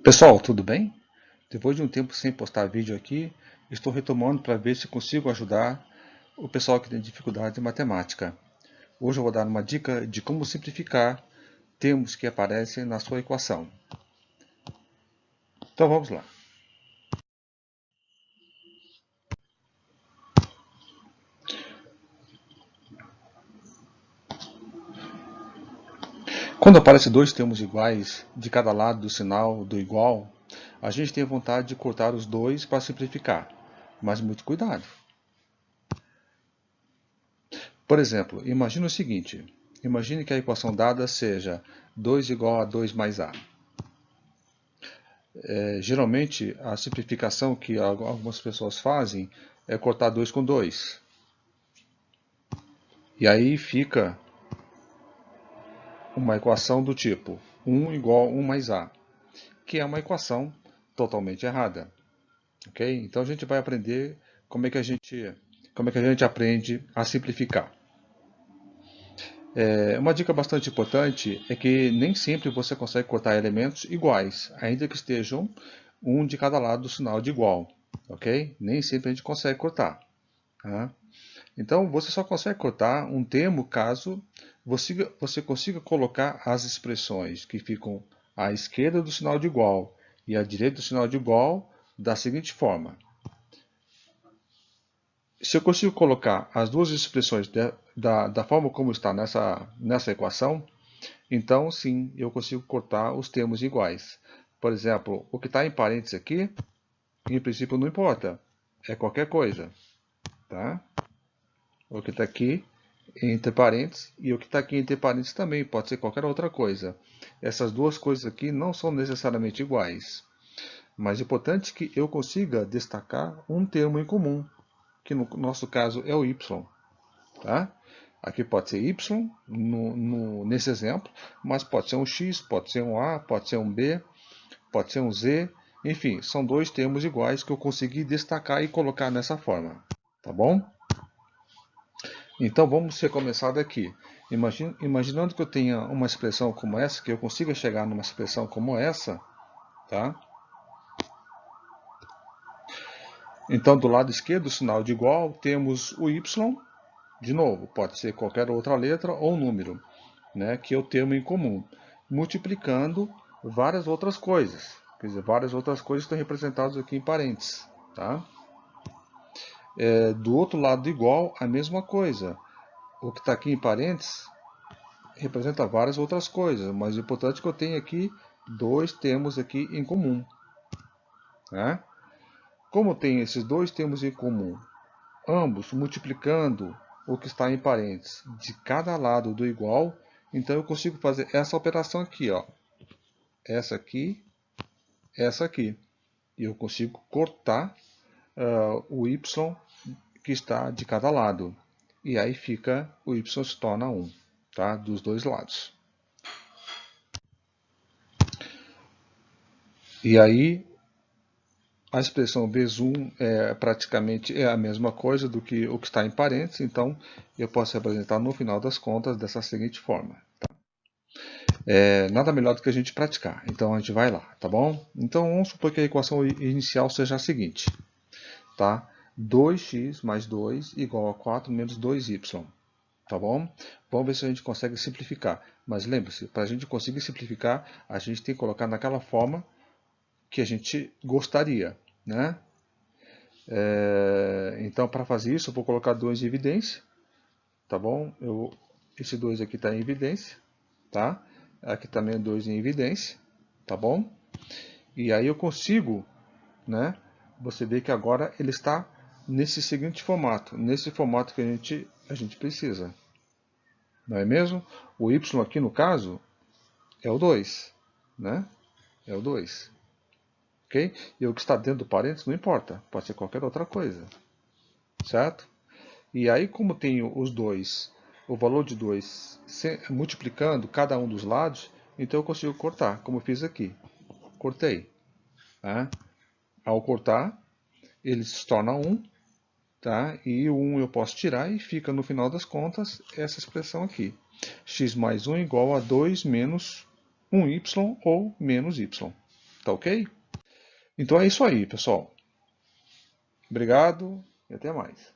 Pessoal, tudo bem? Depois de um tempo sem postar vídeo aqui, estou retomando para ver se consigo ajudar o pessoal que tem dificuldade em matemática. Hoje eu vou dar uma dica de como simplificar termos que aparecem na sua equação. Então vamos lá. Quando aparecem dois termos iguais de cada lado do sinal do igual, a gente tem vontade de cortar os dois para simplificar, mas muito cuidado. Por exemplo, imagine o seguinte: imagine que a equação dada seja 2 igual a 2 mais a. Geralmente, a simplificação que algumas pessoas fazem é cortar 2 com 2. E aí fica uma equação do tipo 1 igual a 1 mais a, que é uma equação totalmente errada. Ok? Então a gente vai aprender como é que a gente aprende a simplificar. Uma dica bastante importante é que nem sempre você consegue cortar elementos iguais, ainda que estejam um de cada lado do sinal de igual. Ok? Nem sempre a gente consegue cortar. Tá? Então, você só consegue cortar um termo caso você consiga colocar as expressões que ficam à esquerda do sinal de igual e à direita do sinal de igual da seguinte forma. Se eu consigo colocar as duas expressões da forma como está nessa equação, então sim, eu consigo cortar os termos iguais. Por exemplo, o que está em parênteses aqui, em princípio não importa, é qualquer coisa. Tá? O que está aqui entre parênteses e o que está aqui entre parênteses também pode ser qualquer outra coisa. Essas duas coisas aqui não são necessariamente iguais, mas é importante que eu consiga destacar um termo em comum, que no nosso caso é o y. Tá? Aqui pode ser y nesse exemplo, mas pode ser um x, pode ser um a, pode ser um b, pode ser um z, enfim, são dois termos iguais que eu consegui destacar e colocar nessa forma. Tá bom? Então vamos recomeçar daqui. Imaginando que eu tenha uma expressão como essa, que eu consiga chegar numa expressão como essa, tá? Então do lado esquerdo do sinal de igual temos o y, de novo, pode ser qualquer outra letra ou número, né, que é o termo em comum, multiplicando várias outras coisas. Quer dizer, várias outras coisas estão representadas aqui em parênteses. Tá? Do outro lado do igual, a mesma coisa. O que está aqui em parênteses representa várias outras coisas, mas o importante é que eu tenho aqui dois termos aqui em comum. Né? Como tem esses dois termos em comum, ambos multiplicando o que está em parênteses de cada lado do igual, então eu consigo fazer essa operação aqui, ó. Essa aqui. E eu consigo cortar o y que está de cada lado. E aí fica, o y se torna 1, tá? Dos dois lados. E aí, a expressão vezes 1 praticamente a mesma coisa do que o que está em parênteses, então eu posso representar no final das contas dessa seguinte forma. Tá? Nada melhor do que a gente praticar, então a gente vai lá, tá bom? Então vamos supor que a equação inicial seja a seguinte, tá? 2x mais 2 igual a 4 menos 2y. Tá bom? Vamos ver se a gente consegue simplificar. Mas lembre-se, para a gente conseguir simplificar, a gente tem que colocar naquela forma que a gente gostaria. Né? Então, para fazer isso, eu vou colocar 2 em evidência. Tá bom? Esse 2 aqui está em evidência. Tá? Aqui também é 2 em evidência. Tá bom? E aí eu consigo, né? Você vê que agora ele está nesse seguinte formato. Nesse formato que a gente precisa. Não é mesmo? O y aqui no caso é o 2, né? É o 2. Ok? E o que está dentro do parênteses não importa, pode ser qualquer outra coisa. Certo? E aí, como tenho os dois, o valor de 2 multiplicando cada um dos lados, então eu consigo cortar, como eu fiz aqui. Cortei. Tá? Ao cortar, ele se torna 1, tá? E o 1 eu posso tirar e fica no final das contas essa expressão aqui. X mais 1 igual a 2 menos 1y ou menos y. Tá ok? Então é isso aí, pessoal. Obrigado e até mais.